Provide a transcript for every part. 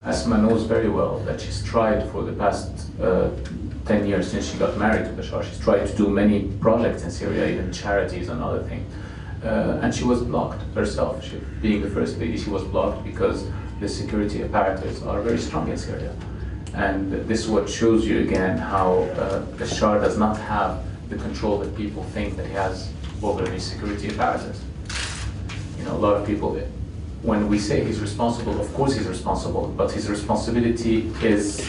Asma knows very well that she's tried for the past 10 years since she got married to Bashar. She's tried to do many projects in Syria, even charities and other things. And she was blocked herself. Being the first lady, she was blocked because the security apparatus are very strong in Syria. And this is what shows you again how Bashar does not have the control that people think that he has over the security apparatus. You know, a lot of people, when we say he's responsible, of course he's responsible, but his responsibility is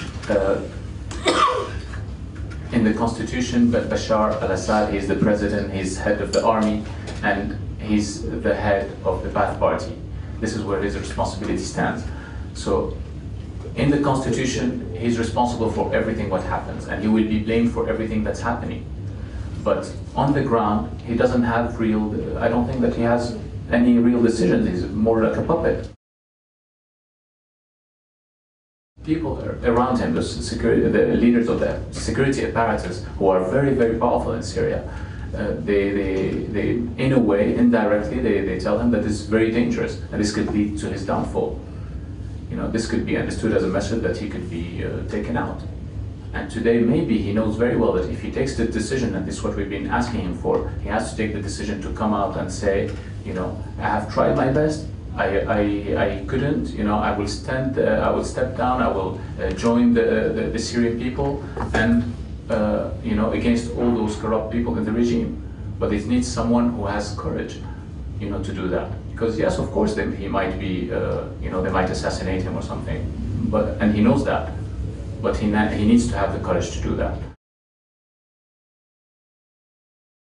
in the constitution. But Bashar Al Assad, he's the president, he's head of the army, and he's the head of the Ba'ath Party. This is where his responsibility stands. So in the constitution, he's responsible for everything what happens, and he will be blamed for everything that's happening. But on the ground, he doesn't have real, I don't think that he has any real decisions. He's more like a puppet. People around him, the leaders of the security apparatus, who are very, very powerful in Syria, they in a way, indirectly, they tell him that this is very dangerous and this could lead to his downfall. You know, this could be understood as a message that he could be taken out. And today, maybe he knows very well that if he takes the decision, and this is what we've been asking him for, he has to take the decision to come out and say, you know, I have tried my best, I couldn't, you know, I will step down, I will join the Syrian people, and you know, against all those corrupt people in the regime. But it needs someone who has courage, you know, to do that. Because yes, of course, then he might be, you know, they might assassinate him or something, and he knows that. But he needs to have the courage to do that.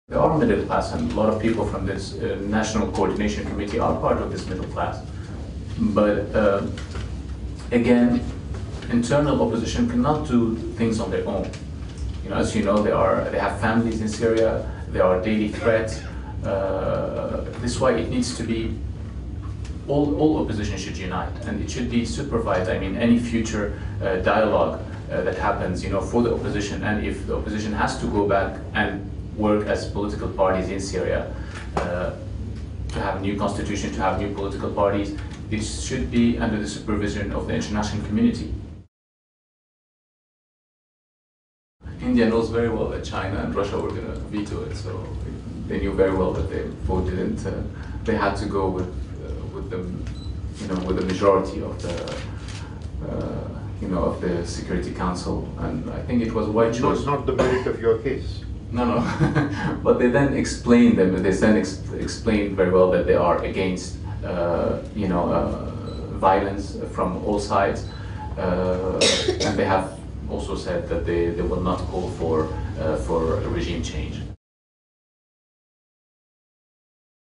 There are middle class, and a lot of people from this National Coordination Committee are part of this middle class. But again, internal opposition cannot do things on their own. You know, as you know, they have families in Syria. There are daily threats. This is why it needs to be all opposition should unite, and it should be supervised. I mean, any future dialogue that happens, you know, for the opposition, and if the opposition has to go back and work as political parties in Syria, to have a new constitution, to have new political parties, it should be under the supervision of the international community. India knows very well that China and Russia were going to veto it, so they knew very well that they both didn't. They had to go with the, you know, with the majority of the, you know, of the Security Council, and I think it was a wide choice. Not the merit of your case. No. But they then explained them. They then explained very well that they are against, you know, violence from all sides, and they have also said that they will not call for a regime change.